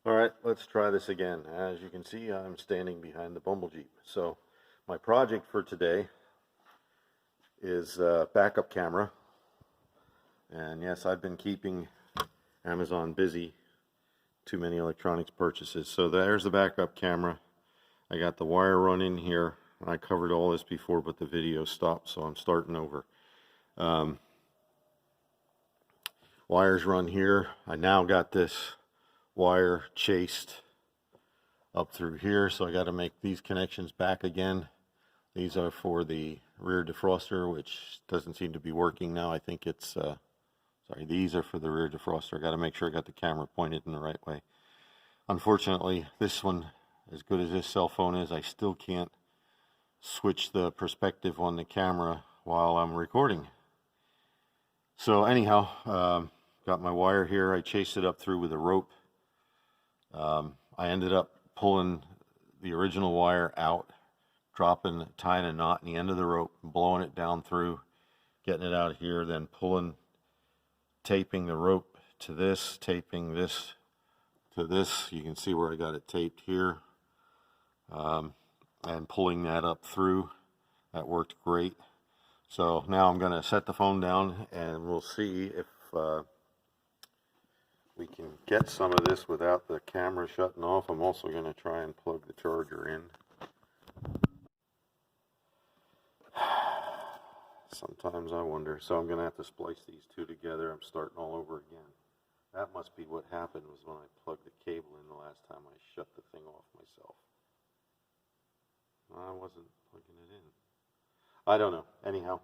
All right, let's try this again. As you can see, I'm standing behind the Bumble Jeep. So my project for today is backup camera. And yes, I've been keeping Amazon busy. Too many electronics purchases. So there's the backup camera. I got the wire run in here. I covered all this before, but the video stopped, so I'm starting over. Um, Wires run here. I now got this wire chased up through here, so I got to make these connections back again. These are for the rear defroster, which doesn't seem to be working now. I think it's sorry, these are for the rear defroster. I got to make sure I got the camera pointed in the right way. Unfortunately, this one, as good as this cell phone is, I still can't switch the perspective on the camera while I'm recording. So anyhow, got my wire here. I chased it up through with a rope. I ended up pulling the original wire out, tying a knot in the end of the rope, blowing it down through, getting it out here, then taping the rope to this, taping this to this. You can see where I got it taped here, and pulling that up through. That worked great. So now I'm going to set the phone down and we'll see if we can get some of this without the camera shutting off. I'm also going to try and plug the charger in. Sometimes I wonder. So I'm going to have to splice these two together. I'm starting all over again. That must be what happened was when I plugged the cable in the last time I shut the thing off myself. I wasn't plugging it in. I don't know. Anyhow,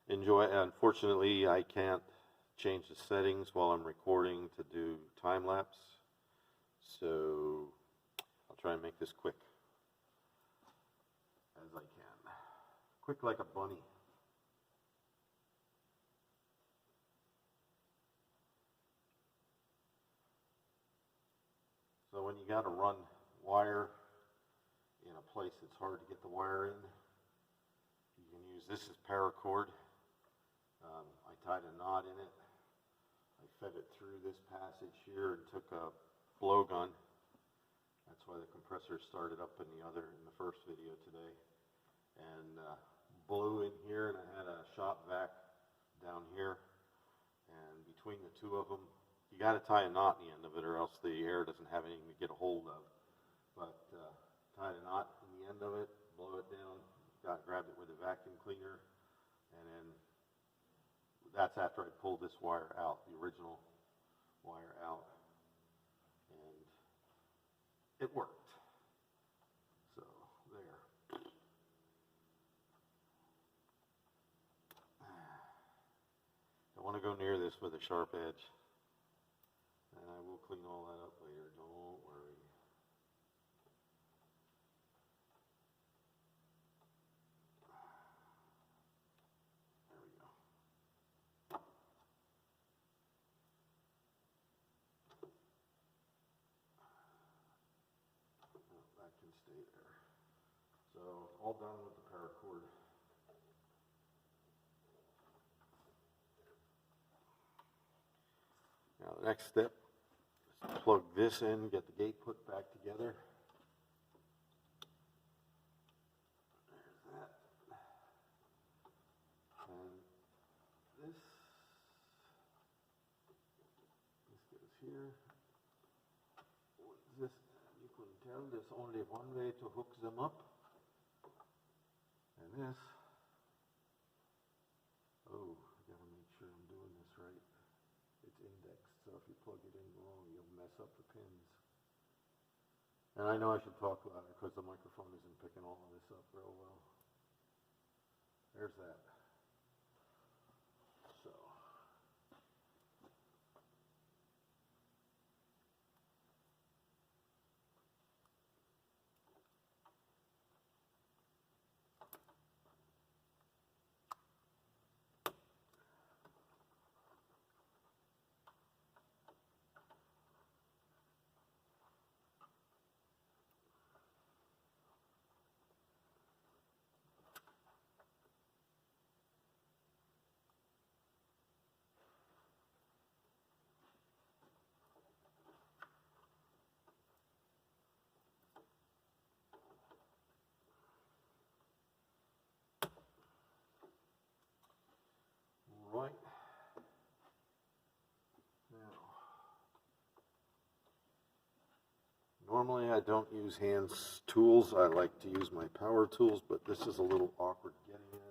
enjoy. Unfortunately, I can't change the settings while I'm recording to do time lapse. So I'll try and make this quick as I can. Quick like a bunny. So when you got to run wire in a place that's hard to get the wire in, you can use this as paracord. I tied a knot in it. I fed it through this passage here and took a blowgun. That's why the compressor started up in the first video today. And blew in here, and I had a shop vac down here. And between the two of them, you got to tie a knot in the end of it, or else the air doesn't have anything to get a hold of. But tied a knot in the end of it, blow it down, grabbed it with a vacuum cleaner, and then that's after I pulled this wire out, the original wire out, and it worked. So there. I want to go near this with a sharp edge, and I will clean all that up later, don't worry. There we go. That can stay there. So all done with the paracord. Now the next step is to plug this in, get the gate put back together. There's that. And this goes here. This, you can tell there's only one way to hook them up. And this, oh, I gotta make sure I'm doing this right. It's indexed, so if you plug it in wrong, you'll mess up the pins. And I know I should talk louder because the microphone isn't picking all of this up real well. There's that. So. Normally I don't use hand tools. I like to use my power tools, but this is a little awkward getting at it.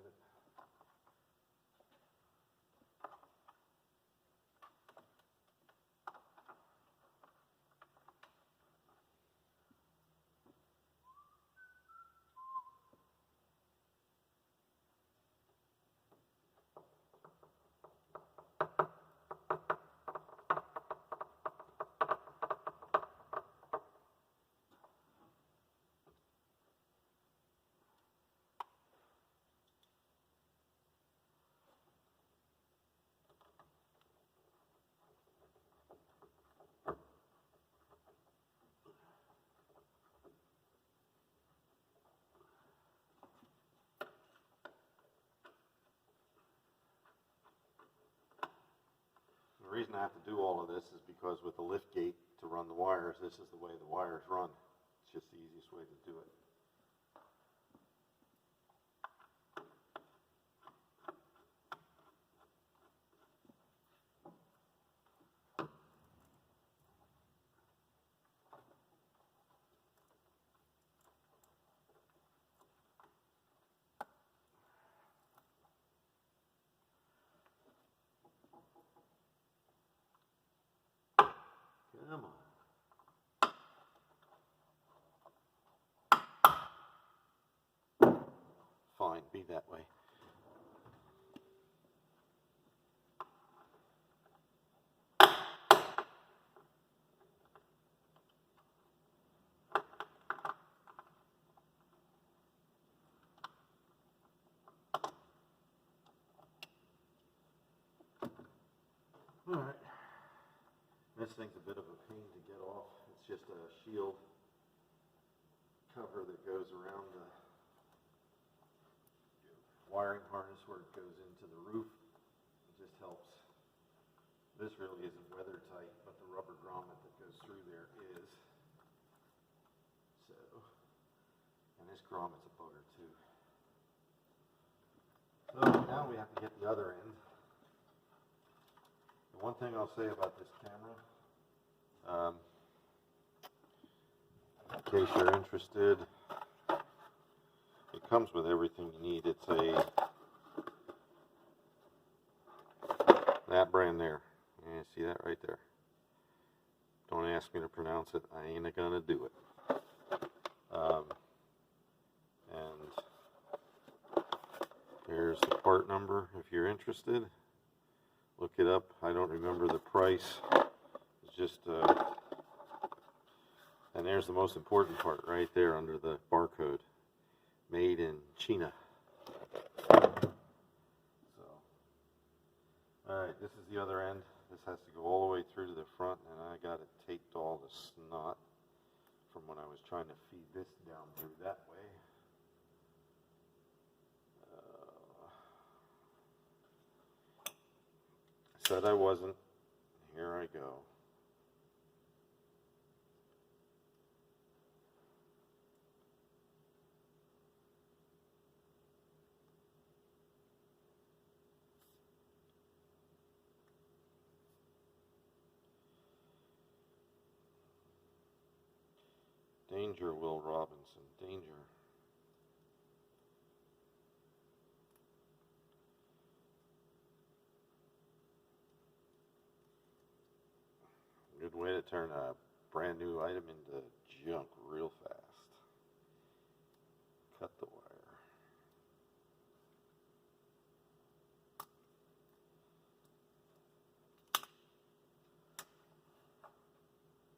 The reason I have to do all of this is because with the lift gate to run the wires, this is the way the wires run. It's just the easiest way to do it. Come on. Fine, be that way. Alright. This thing's a bit of a pain to get off. It's just a shield cover that goes around the wiring harness where it goes into the roof. It just helps. This really isn't weather tight, but the rubber grommet that goes through there is. So, and this grommet's a bugger too. So now we have to get the other end. The one thing I'll say about this camera, in case you're interested, it comes with everything you need. It's that brand there. Yeah, see that right there? Don't ask me to pronounce it. I ain't gonna do it. And there's the part number if you're interested. Look it up. I don't remember the price. It's just, and there's the most important part right there under the barcode. Made in China. So, alright, this is the other end. This has to go all the way through to the front, and I got it taped all the snot from when I was trying to feed this down through that way. Said I wasn't. Here I go. Danger, Will Robinson, danger. Good way to turn a brand new item into junk real fast. Cut the wire.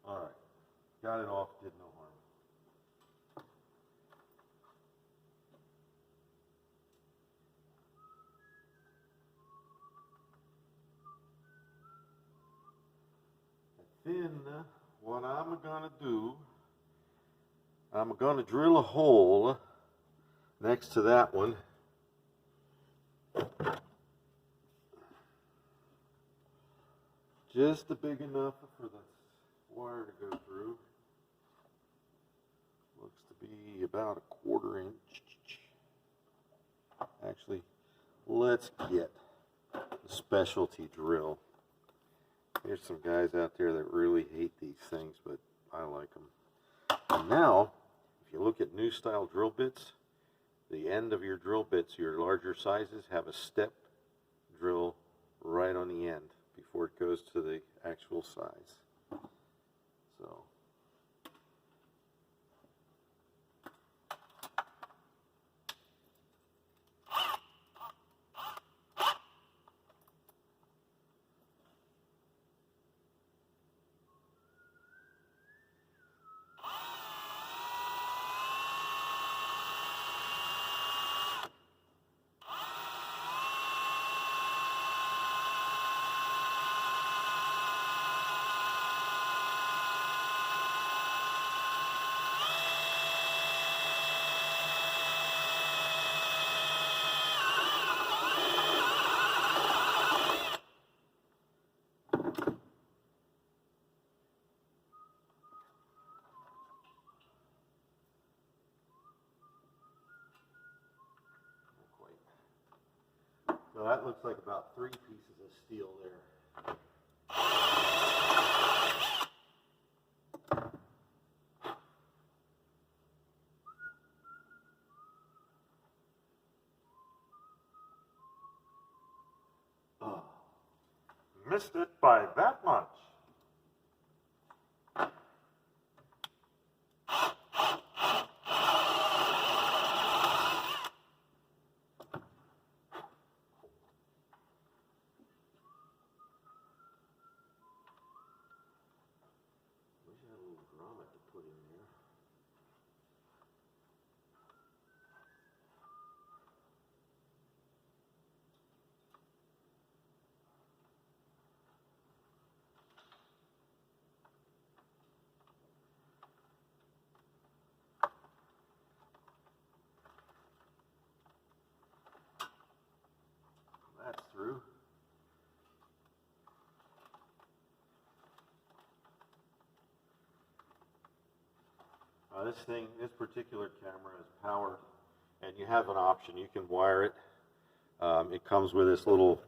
Alright, got it off, did no harm. Then what I'm gonna do, I'm gonna drill a hole next to that one. Just big enough for the wire to go through. Looks to be about a 1/4 inch. Actually, let's get the specialty drill. There's some guys out there that really hate these things, but I like them. And now, if you look at new style drill bits, the end of your drill bits, your larger sizes, have a step drill right on the end before it goes to the actual size. So so that looks like about 3 pieces of steel there. Oh, missed it by that much. Wish I had a little grommet to put in there. That's through. This particular camera is power, and you have an option. You can wire it. It comes with this little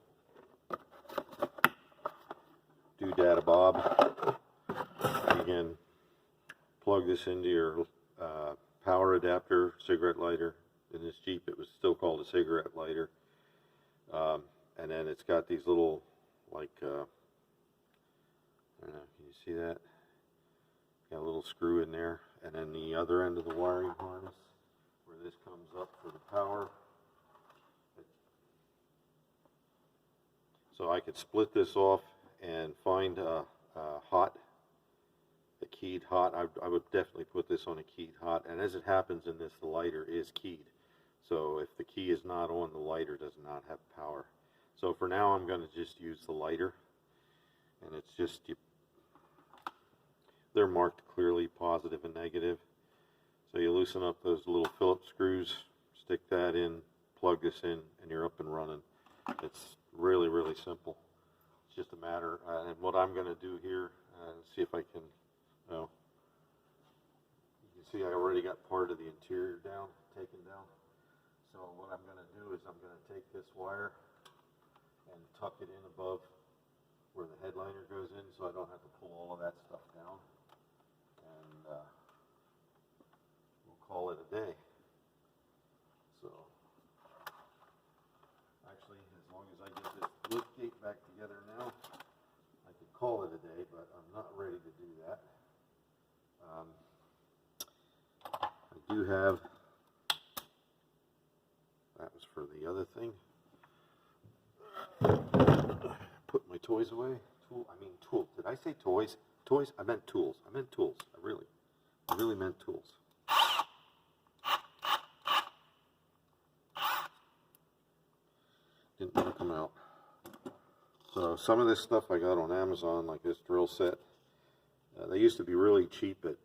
doodad bob. You can plug this into your power adapter, cigarette lighter. In this Jeep, it was still called a cigarette lighter. And then it's got these little, like, I don't know, can you see that? Got a little screw in there. And then the other end of the wiring harness, where this comes up for the power. So I could split this off and find a keyed hot. I would definitely put this on a keyed hot. And as it happens in this, the lighter is keyed. So if the key is not on, the lighter does not have power. So for now, I'm going to just use the lighter. And it's just, they're marked clearly positive and negative. So you loosen up those little Phillips screws, stick that in, plug this in, and you're up and running. It's really, really simple. It's just a matter, and what I'm going to do here, see if I can, you can see I already got part of the interior down, taken down. So what I'm going to do is I'm going to take this wire and tuck it in above where the headliner goes in, so I don't have to pull all of that stuff down. And we'll call it a day. So actually, as long as I get this lift gate back together now, I could call it a day, but I'm not ready to do that. I do have, that was for the other thing. Put my toys away. Tools. Did I say toys? Toys? I meant tools. I meant tools. I really meant tools. Didn't want to come out. So some of this stuff I got on Amazon, like this drill set. They used to be really cheap at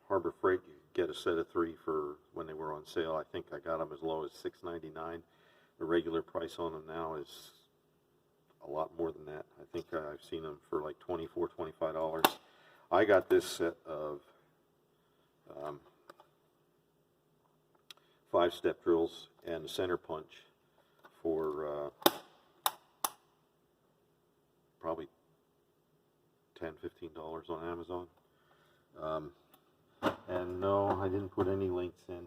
Harbor Freight. You could get a set of 3 for when they were on sale. I think I got them as low as $6.99. The regular price on them now is a lot more than that. I think I've seen them for like $24, $25. I got this set of 5-step drills and a center punch for probably $10, $15 on Amazon. And no, I didn't put any links in.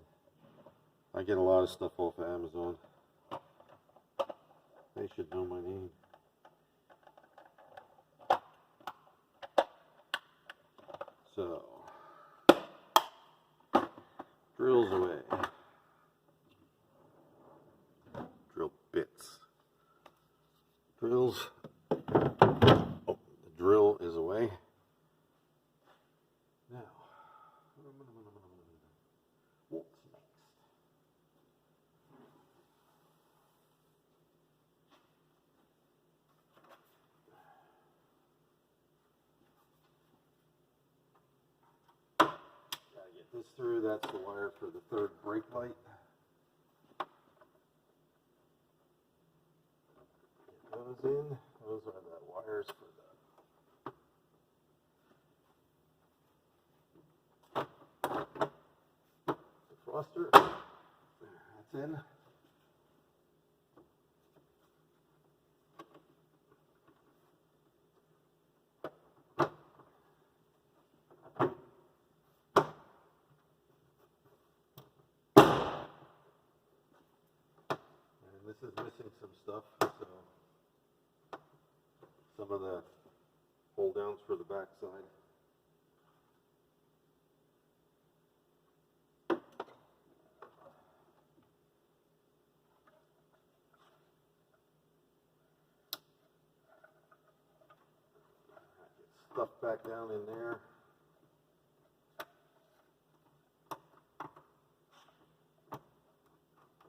I get a lot of stuff off of Amazon. They should know my name. So, drills away. Drill bits. Drills. Oh, the drill is away. Now, what's next? Gotta get this through. That's the wire for the third brake light. Get those in. Those are the wires for the defroster. That's in. This is missing some stuff, so some of the hold downs for the back side. Get stuff back down in there.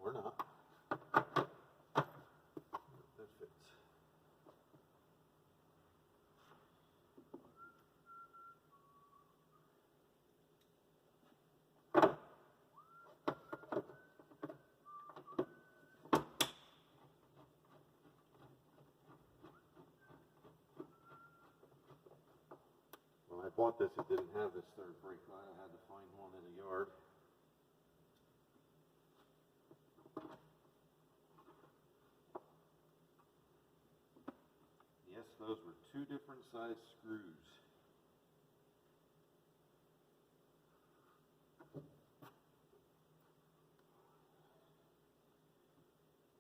Or not. That fits. When I bought this, it didn't have this third brake light. I had to find one in the yard. Yes, those were two different size screws.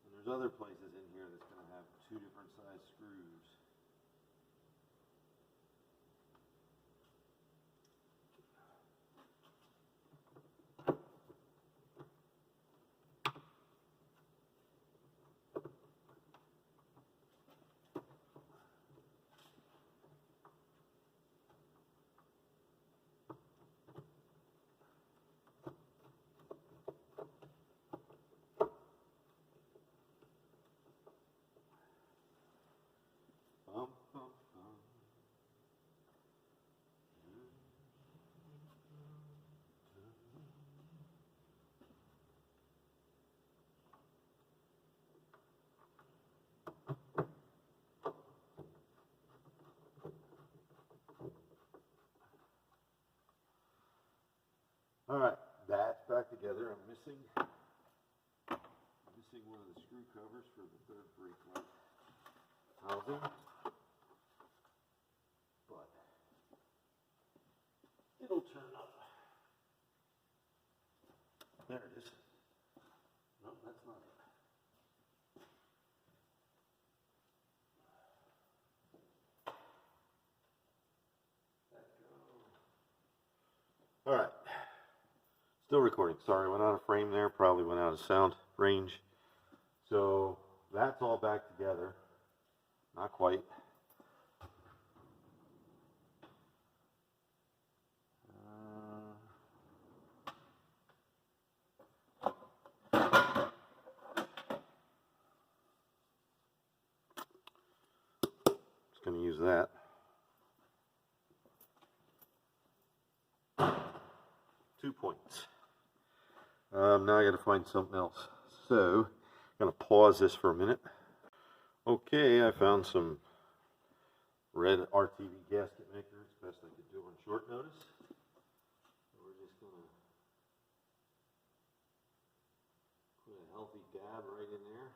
And there's other places in here that's going to have two different size screws. Bum, bum, bum. All right, that's back together. I'm missing one of the screw covers for the third brake light housing, but it'll turn up. There it is. No, that's not it. All right, still recording. Sorry, went out of frame there. Probably went out of sound range. So that's all back together. Not quite. Just going to use that. 2 points. Now I got to find something else. So I'm going to pause this for a minute. Okay, I found some red RTV gasket makers. Best I could do on short notice. So we're just going to put a healthy dab right in there.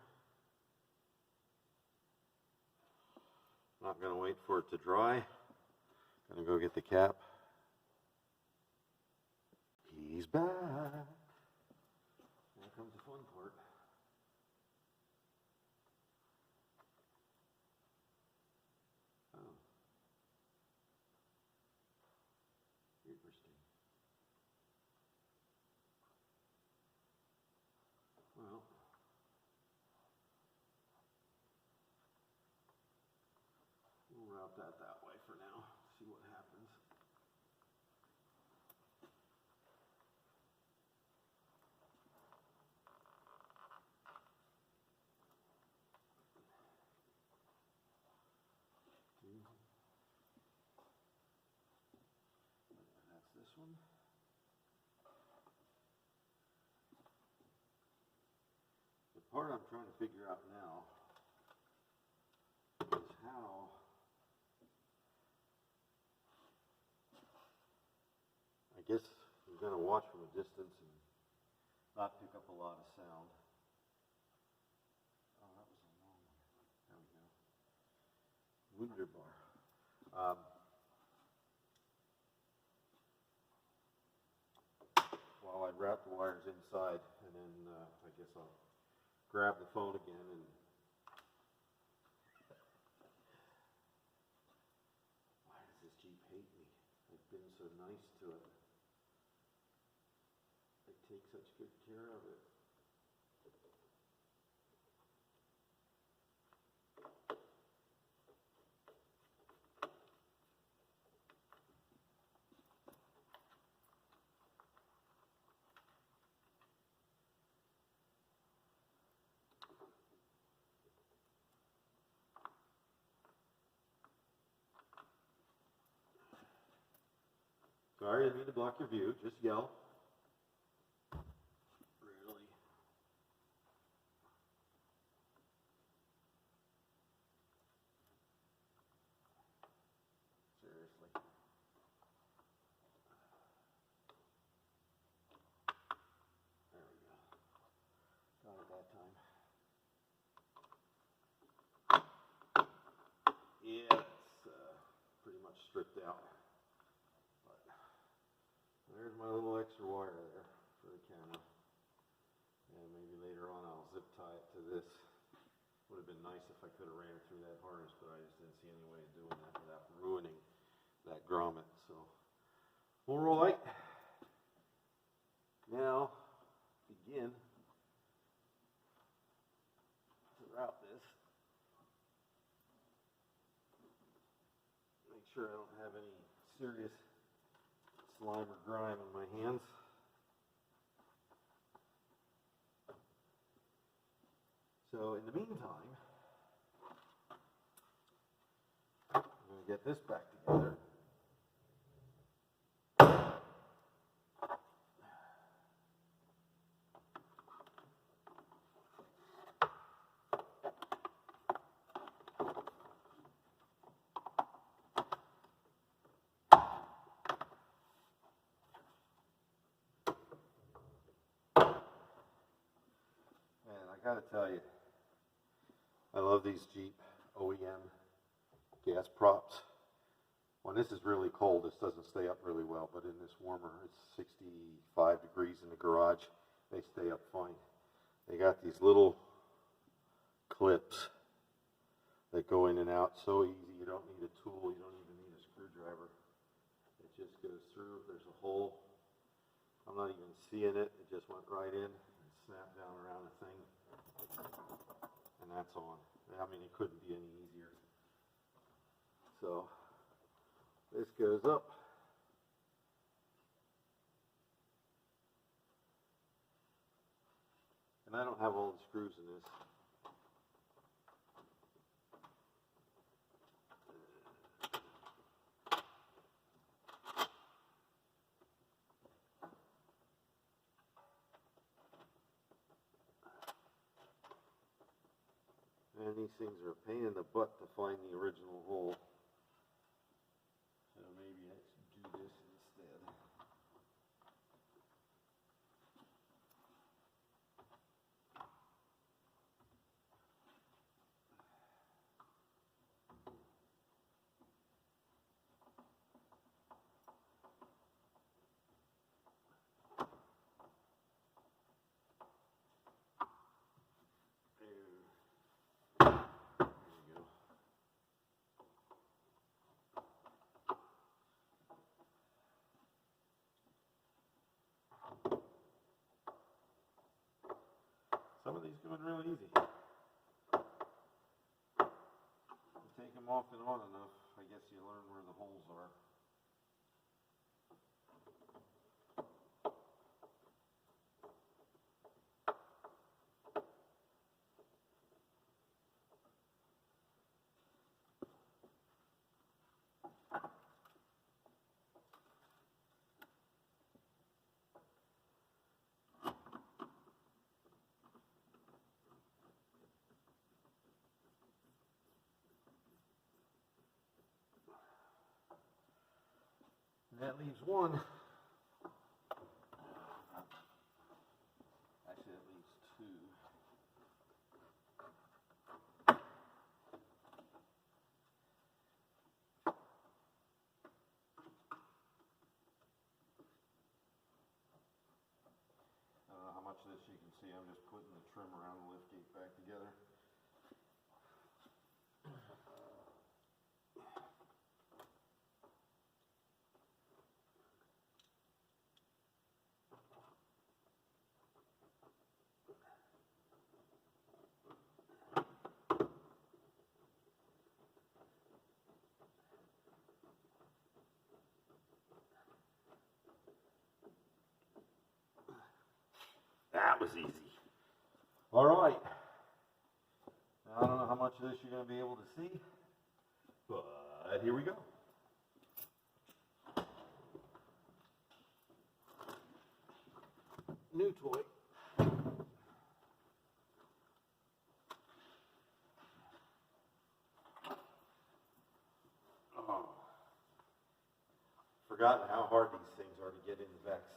Not going to wait for it to dry. Going to go get the cap. He's back. Here comes the fun part. Oh. Interesting. Well, we'll route that way for now. See what happens. That's this one. The part I'm trying to figure out now is how I guess you're going to watch from a distance and not pick up a lot of sound. Oh, that was a long one. There we go. Wunderbar. While I route the wires inside, and then I guess I'll grab the phone again and why does this Jeep hate me? I've been so nice to it. I take such good care of it. Sorry, I didn't mean to block your view. Just yell. Really? Seriously. There we go. Got it that time. Yeah, it's pretty much stripped out. But there's my little extra wire there for the camera. And maybe later on I'll zip tie it to this. Would have been nice if I could have ran it through that harness, but I just didn't see any way of doing that without ruining that grommet. So we'll roll light. Now begin to route this. Make sure I don't have any serious slime or grime in my hands. So in the meantime, I'm going to get this back together. And I got to tell you, I love these Jeep OEM gas props. When this is really cold, this doesn't stay up really well, but in this warmer, it's 65 degrees in the garage, they stay up fine. They got these little clips that go in and out so easy. You don't need a tool, you don't even need a screwdriver. It just goes through. If there's a hole, I'm not even seeing it. It just went right in and snapped down around the thing. And that's on. I mean, it couldn't be any easier. So this goes up. And I don't have all the screws in this. And these things are a pain in the butt to find the original hole. So maybe I should do this instead. doing real easy. You take them off and on enough, I guess you learn where the holes are. And that leaves one. Actually, that leaves two. I don't know how much of this you can see. I'm just putting the trim around the lift gate back together. That was easy. All right. Now, I don't know how much of this you're going to be able to see, but here we go. New toy. Oh. Forgotten how hard these things are to get in the back seat.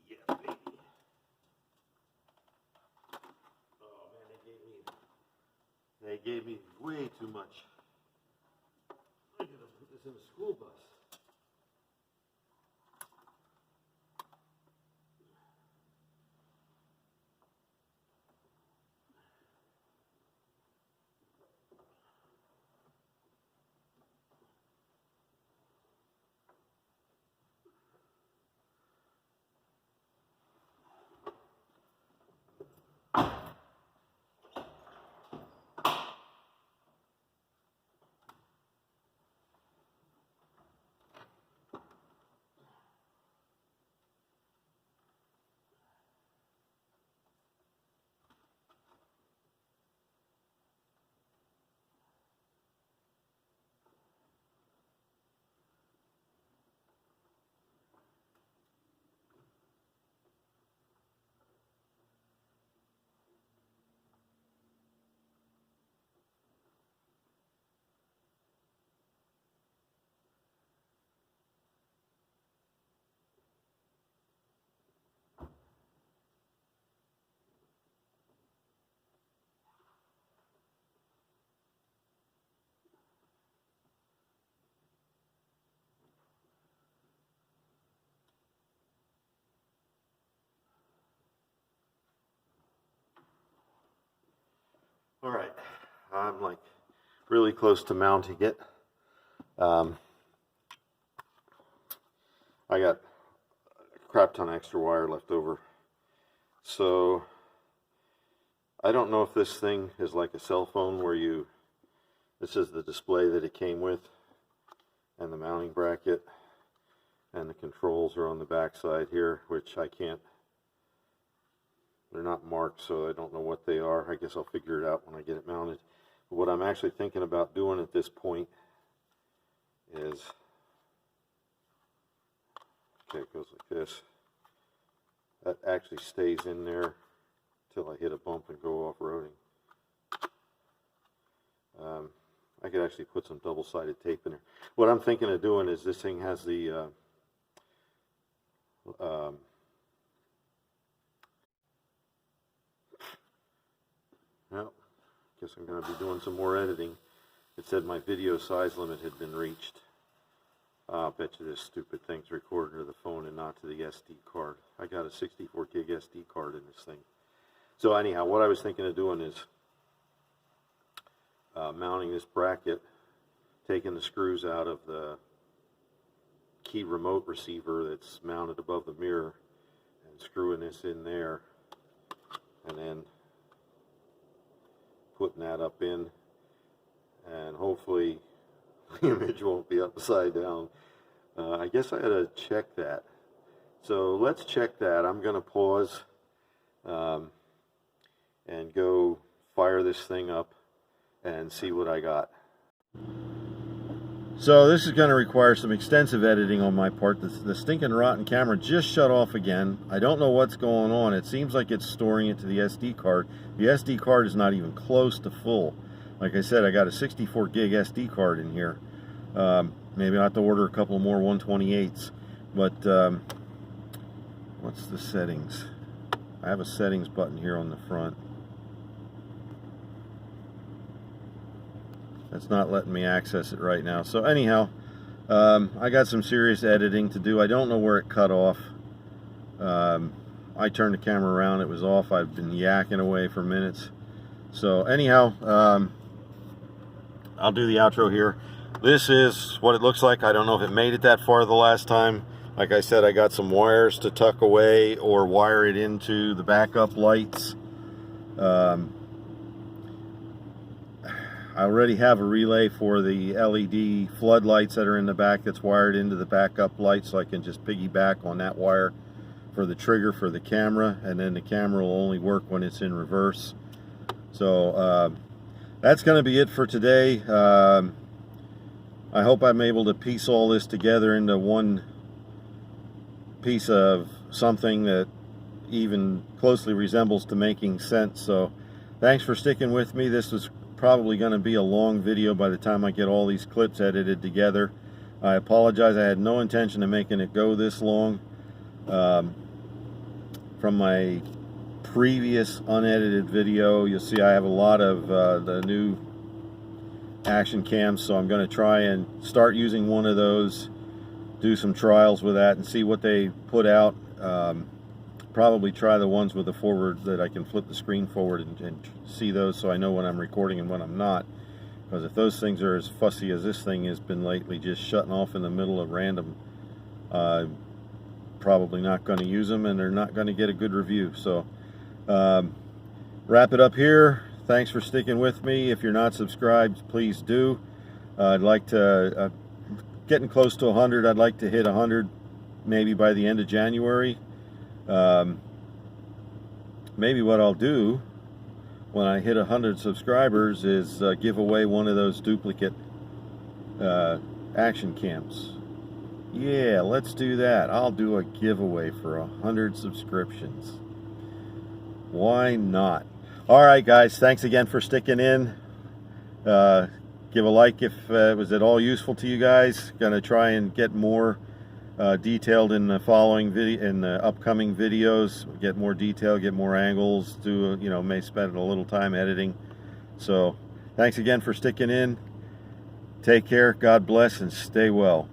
Yes, baby. Oh man, they gave me way too much. I gotta put this in a school bus. All right, I'm like really close to mounting it. I got a crap ton of extra wire left over. So I don't know if this thing is like a cell phone where this is the display that it came with and the mounting bracket, and the controls are on the back side here, which they're not marked, so I don't know what they are. I guess I'll figure it out when I get it mounted. But what I'm actually thinking about doing at this point is, okay, it goes like this. That actually stays in there till I hit a bump and go off-roading. I could actually put some double-sided tape in there. What I'm thinking of doing is this thing has the well, guess I'm going to be doing some more editing. It said my video size limit had been reached. I'll bet you this stupid thing's recording to the phone and not to the SD card. I got a 64 gig SD card in this thing. So anyhow, what I was thinking of doing is mounting this bracket, taking the screws out of the key remote receiver that's mounted above the mirror, and screwing this in there, and then putting that up in, and hopefully the image won't be upside down. I guess I gotta check that. So let's check that. I'm gonna pause and go fire this thing up and see what I got. So this is going to require some extensive editing on my part. The stinking rotten camera just shut off again. I don't know what's going on. It seems like it's storing it to the SD card. The SD card is not even close to full. Like I said, I got a 64 gig SD card in here. Maybe I'll have to order a couple more 128s. But what's the settings? I have a settings button here on the front. It's not letting me access it right now. So anyhow, I got some serious editing to do. I don't know where it cut off. I turned the camera around, it was off. I've been yakking away for minutes. So anyhow, I'll do the outro here. This is what it looks like. I don't know if it made it that far the last time. Like I said, I got some wires to tuck away or wire it into the backup lights. I already have a relay for the LED floodlights that are in the back that's wired into the backup light, so I can just piggyback on that wire for the trigger for the camera, and then the camera will only work when it's in reverse. So that's going to be it for today. I hope I'm able to piece all this together into one piece of something that even closely resembles to making sense. So thanks for sticking with me. This was probably going to be a long video by the time I get all these clips edited together. I apologize. I had no intention of making it go this long. From my previous unedited video, you'll see I have a lot of the new action cams, so I'm going to try and start using one of those, do some trials with that and see what they put out. Probably try the ones with the forward that I can flip the screen forward and see those, so I know when I'm recording and when I'm not. Because if those things are as fussy as this thing has been lately, just shutting off in the middle of random, probably not going to use them, and they're not going to get a good review. So wrap it up here. Thanks for sticking with me. If you're not subscribed, please do. I'd like to getting close to 100. I'd like to hit 100 maybe by the end of January. Maybe what I'll do when I hit 100 subscribers is give away one of those duplicate action cams. Yeah, let's do that. I'll do a giveaway for 100 subscriptions. Why not? Alright guys, thanks again for sticking in. Give a like if it was at all useful to you guys. Gonna try and get more detailed in the following video, in the upcoming videos. Get more detail, get more angles, do, you know, may spend a little time editing. So thanks again for sticking in. Take care, God bless, and stay well.